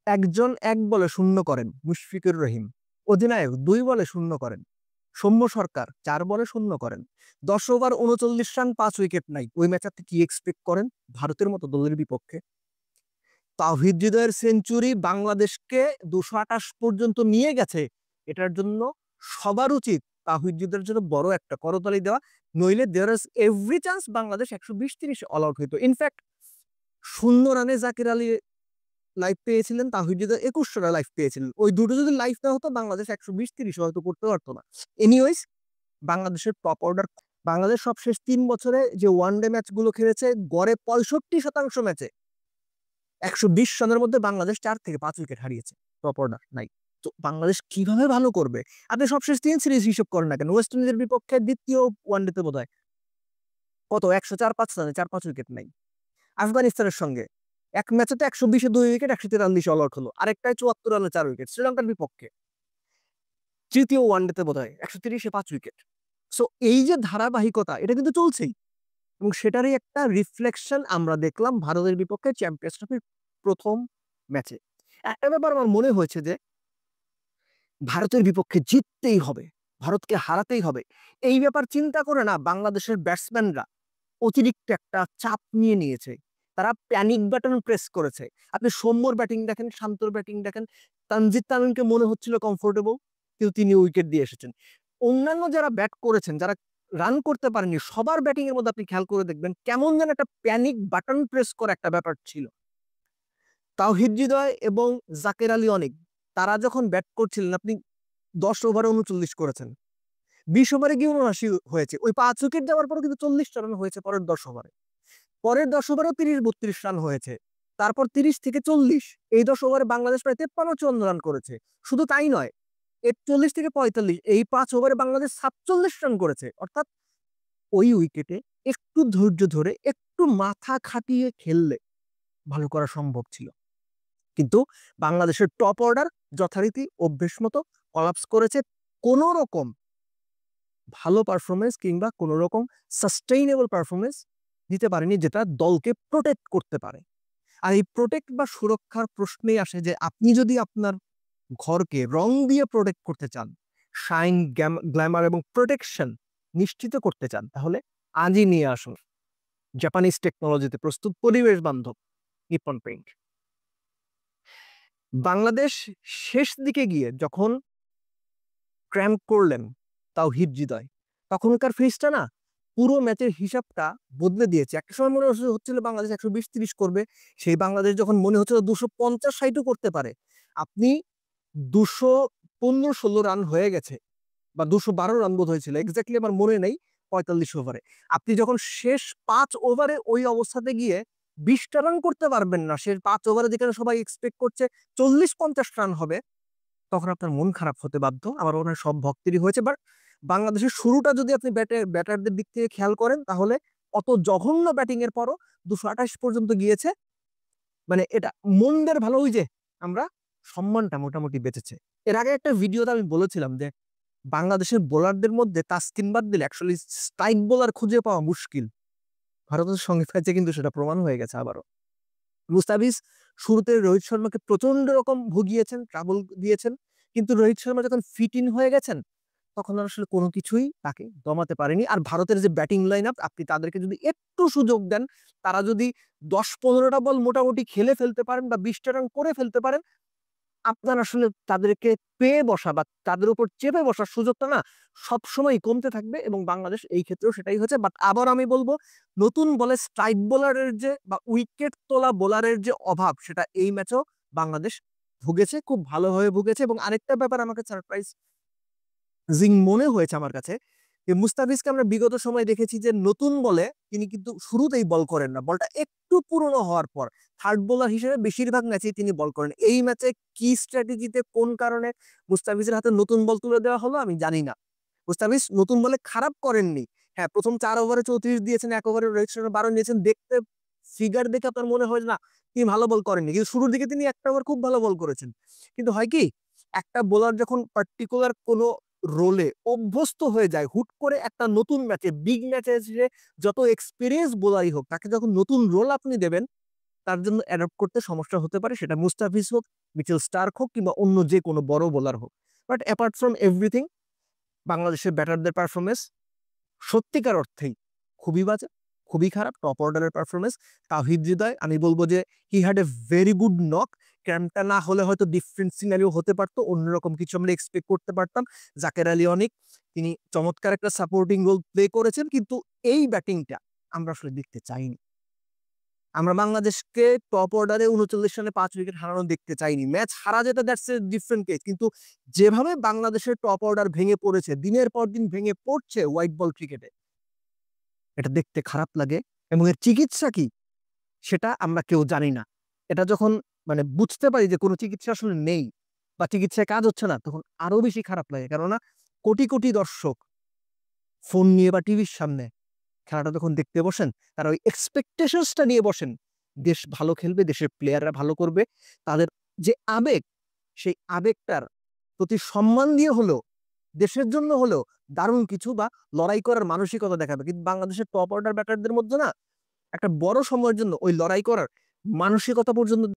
একজন ১ বলে শূন্য করেন মুশফিকুর রহিম, অধিনায়ক ২ বলে শূন্য করেন, সৌম্য সরকার ৪ বলে শূন্য করেন, ১০ ওভার ৩৯ রান ৫ উইকেট নাই। ওই ম্যাচ আপনি কি এক্সপেক্ট করেন ভারতের মতো দলের বিপক্ষে? তাওহিদ হৃদয়ের সেঞ্চুরি বাংলাদেশকে ২২৮ পর্যন্ত নিয়ে গেছে। এটার জন্য সবার উচিত তাওহিদ হৃদয়ের জন্য বড় একটা করতালি দেওয়া। নইলে there is every chance Bangladesh ১২০-৩০ অল আউট হইতো। ইনফ্যাক্ট ০ রানে জাকির আলী লাইফ পেয়েছিলেন, তাওহিদ হৃদয় ২১ রানে লাইফ পেয়েছিলেন। ওই দুটো যদি লাইফ না হতো বাংলাদেশ ১২০-৩০ হয়তো করতে পারতো না। এনিওয়েজ, বাংলাদেশের টপ অর্ডার, বাংলাদেশ সবশেষ ৩ বছরে যে ওয়ানডে ম্যাচগুলো খেলেছে গড়ে ৬৫% ম্যাচে ১২০ রানের মধ্যে বাংলাদেশ ৪ থেকে ৫ উইকেট হারিয়েছে। টপ অর্ডার নাই। তো বাংলাদেশ কিভাবে ভালো করবে? আপনি সবশেষ ৩ সিরিজ হিসেব করেন না কেন? ওয়েস্ট ইন্ডিজের বিপক্ষে দ্বিতীয় ওয়ানডেতে বোধহয় কত ১০৪-৫ রানে ৪-৫ উইকেট নাই। আফগানিস্তানের সঙ্গে এক ম্যাচে তো ১২০ এ ২ উইকেট, ১৪৩ অল আউট হলো। আরেকটায় ৭৪ রানে ৪ উইকেট। শ্রীলঙ্কার বিপক্ষে তৃতীয় ওয়ানডেতে বোধহয় ১৩০ এ ৫ উইকেট। সো এই যে ধারাবাহিকতা, এটা কিন্তু চলছেই। এবং সেটারই একটা রিফ্লেকশন আমরা দেখলাম ভারতের বিপক্ষে চ্যাম্পিয়ন্স ট্রফির ১ম ম্যাচে। একটা ব্যাপার আমার মনে হয়েছে যে ভারতের বিপক্ষে জিততেই হবে, ভারতকে হারাতেই হবে। এই ব্যাপার চিন্তা করে না বাংলাদেশের ব্যাটসম্যানরা অতিরিক্ত একটা চাপ নিয়ে নিয়েছে। তারা প্যানিক বাটন প্রেস করেছে। আপনি সৌম্যর ব্যাটিং দেখেন, শান্তর ব্যাটিং দেখেন, তানজিদ তামিমকে মনে হচ্ছিল কমফোর্টেবল, কিন্তু তিনি উইকেট দিয়ে এসেছেন। অন্যান্য যারা ব্যাট করেছেন, যারা রান করতে পারেননি, সবার ব্যাটিং এর মধ্যে আপনি খেয়াল করে দেখবেন কেমন যেন একটা প্যানিক বাটন প্রেস করা একটা ব্যাপার ছিল। তাওহিদ হৃদয় এবং জাকের আলী অনেক, তারা যখন ব্যাট করছিলেন আপনি ১০ ওভারে ৩৯ করেছেন, ২০ ওভারে গিয়ে ৭৯ হয়েছে। ওই ৫ উইকেট যাওয়ার পরও কিন্তু ৪০ রান হয়েছে পরের ১০ ওভারে। পরের ১০ ওভারেও ৩০-৩২ রান হয়েছে। তারপর ৩০ থেকে ৪০, এই ১০ ওভারে বাংলাদেশ প্রায় ৫৩-৫৪ রান করেছে। শুধু তাই নয়, ৪১ থেকে ৪৫ এই ৫ ওভারে বাংলাদেশ ৪৭ রান করেছে। অর্থাৎ ওই উইকেটে একটু ধৈর্য ধরে, একটু মাথা খাটিয়ে খেললে ভালো করা সম্ভব ছিল। কিন্তু বাংলাদেশের টপ অর্ডার যথারীতি অভ্যেস মতো কলাপস করেছে। কোন রকম ভালো পারফরম্যান্স কিংবা কোন রকম সাস্টেইনেবল পারফরম্যান্স দিতে পারেনি যেটা দলকে প্রোটেক্ট করতে পারে। আর এই প্রোটেক্ট বা সুরক্ষার প্রশ্নেই আসে যে আপনি যদি আপনার ঘরকে রং দিয়ে প্রোটেক্ট করতে চান, শাইন, গ্ল্যামার এবং প্রোটেকশন নিশ্চিত করতে চান, তাহলে আজই নিয়ে আসুন জাপানিজ টেকনোলজিতে প্রস্তুত পরিবেশ বান্ধব নিপ্পন পেইন্ট। বাংলাদেশ শেষ দিকে গিয়ে যখন ক্র্যাম্প করলেন তাওহিদ হৃদয়, তখনকার ফেজটা না পুরো ম্যাচের হিসাবটা বদলে দিয়েছে। একটা সময় মনে হচ্ছিল বাংলাদেশ ১২০-৩০ করবে, সেই বাংলাদেশ যখন মনে হচ্ছিল ২৫০-৬০ করতে পারে, আপনি ২১৫-১৬ রান হয়ে গেছে বা ২১২ রান বোধ হয়েছিল, এক্স্যাক্টলি আমার মনে নেই, ৪৫ ওভারে। আপনি যখন শেষ ৫ ওভারে ওই অবস্থাতে গিয়ে ২০টা রান করতে পারবেন না, শেষ ৫ ওভারে যেখানে সবাই এক্সপেক্ট করছে ৪০-৫০ রান হবে, তখন আপনার মন খারাপ হতে বাধ্য। আমার মনে হয় সব ভক্তেরই হয়েছে। বাট বাংলাদেশের শুরুটা যদি আপনি ব্যাটারদের দিক থেকে খেয়াল করেন, তাহলে অত জঘন্য ব্যাটিং এর পরও ২২৮ পর্যন্ত গিয়েছে। মানে এটা মনদের ভালো, ওই যে আমরা সম্মানটা মোটামুটি বেঁচেছে। এর আগে একটা ভিডিওতে আমি বলেছিলাম যে বাংলাদেশের বোলারদের মধ্যে তাসকিন বাদ দিলে অ্যাকচুয়ালি স্ট্রাইক বোলার খুঁজে পাওয়া মুশকিল। ভারতের সঙ্গে ম্যাচে কিন্তু সেটা প্রমাণ হয়ে গেছে আবারও। মুস্তাফিজ শুরুতে রোহিত শর্মাকে প্রচন্ড রকম ভুগিয়েছেন, ট্রাবল দিয়েছেন, কিন্তু রোহিত শর্মা যখন ফিট ইন হয়ে গেছেন তখন আর আসলে কোনো কিছুই তাকে দমাতে পারেনি। আর ভারতের যে ব্যাটিং লাইন আপ, আপনি তাদেরকে যদি একটু সুযোগ দেন, তারা যদি ১০-১৫টা বল মোটামুটি খেলে ফেলতে পারেন বা ২০টা রান করে ফেলতে পারেন, আপনার আসলে তাদেরকে পেয়ে বসা বা তাদের উপর চেপে বসার সুযোগটা না সবসময় কমতে থাকবে, এবং বাংলাদেশ এই ক্ষেত্রেও সেটাই হচ্ছে। বাট আবার আমি বলবো, নতুন বলে স্ট্রাইক বোলারের যে বা উইকেট তোলা বোলারের যে অভাব, সেটা এই ম্যাচেও বাংলাদেশ ভুগেছে, খুব ভালোভাবে ভুগেছে। এবং আরেকটা ব্যাপার আমাকে সারপ্রাইজিং মনে হয়েছে আমার কাছে, যে মুস্তাফিজকে আমরা বিগত সময় দেখেছি যে নতুন বলে তিনি কিন্তু শুরুতেই বল করেন না, বলটা একটু পুরনো হওয়ার পর থার্ড বোলার হিসেবে বেশিরভাগ ম্যাচেই তিনি বল করেন। এই ম্যাচে কি স্ট্র্যাটেজিতে কোন কারণে মুস্তাফিজের হাতে নতুন বল তুলে দেওয়া হলো আমি জানি না। মুস্তাফিজ নতুন বলে খারাপ করেননি। হ্যাঁ, প্রথম ৪ ওভারে ৩৪ দিয়েছেন, ১ ওভারে রোহিত শর্মা ১২ নিয়েছেন, দেখতে ফিগার দেখে আপনার মনে হয় না তিনি ভালো বল করেননি, কিন্তু শুরুর দিকে তিনি একটা ওভার খুব ভালো বল করেছেন। কিন্তু হয় কি, একটা বোলার যখন পার্টিকুলার কোনো রোলে অভ্যস্ত হয়ে যায়, হুট করে একটা নতুন ম্যাচে, বিগ ম্যাচে এসে যত এক্সপেরিয়েন্স বোলারই হোক, তাকে যখন নতুন রোল আপনি দেবেন, তার জন্য অ্যাডপ্ট করতে সমস্যা হতে পারে। সেটা মুস্তাফিজ হোক, মিচেল স্টার্ক হোক কিংবা অন্য যে কোনো বড় বোলার হোক। বাট অ্যাপার্ট ফ্রম এভরিথিং, বাংলাদেশের ব্যাটারদের পারফরমেন্স সত্যিকার অর্থেই খুবই বাজে, খুবই খারাপ। টপ অর্ডারের পারফরমেন্স। তাওহিদ হৃদয়, আমি বলবো যে he had a very good knock. ক্যাম্পটা না হলে হয়তো ডিফারেন্ট সিনারিও হতে পারতো, অন্যরকম কিছু আমরা এক্সপেক্ট করতে পারতাম। জাকের আলী অনেক, তিনি চমৎকার একটা সাপোর্টিং রোল প্লে করেছেন, কিন্তু এই ব্যাটিংটা আমরা আসলে দেখতে চাইনি। আমরা বাংলাদেশকে টপ অর্ডারে 39 রানে 5 উইকেট হারানো দেখতে চাইনি। ম্যাচ হারা যেটা, দ্যাটস এ ডিফারেন্ট কেস, কিন্তু যেভাবে বাংলাদেশের টপ অর্ডার ভেঙে পড়েছে, দিনের পর দিন ভেঙে পড়ছে হোয়াইট বল ক্রিকেটে, এটা দেখতে খারাপ লাগে। এবং এর চিকিৎসা কি সেটা আমরা কেউ জানি না। এটা যখন মানে বুঝতে পারি যে কোনো চিকিৎসা আসলে নেই বা চিকিৎসায় কাজ হচ্ছে না, তখন আরো বেশি খারাপ লাগে। কেননা কোটি কোটি দর্শক ফোন নিয়ে বা টিভির সামনে খেলাটা যখন দেখতে বসেন, তারা ওই এক্সপেকটেশনসটা নিয়ে বসেন, দেশ ভালো খেলবে, দেশের প্লেয়াররা ভালো করবে, তাদের যে আবেগ, সেই আবেগটার প্রতি সম্মান দিয়ে হলেও, দেশের জন্য হলেও দারুণ কিছু বা লড়াই করার মানসিকতা দেখাবে। কিন্তু বাংলাদেশের টপ অর্ডার ব্যাটারদের মধ্যে না একটা বড় সময়ের জন্য ওই লড়াই করার মানসিকতা পর্যন্ত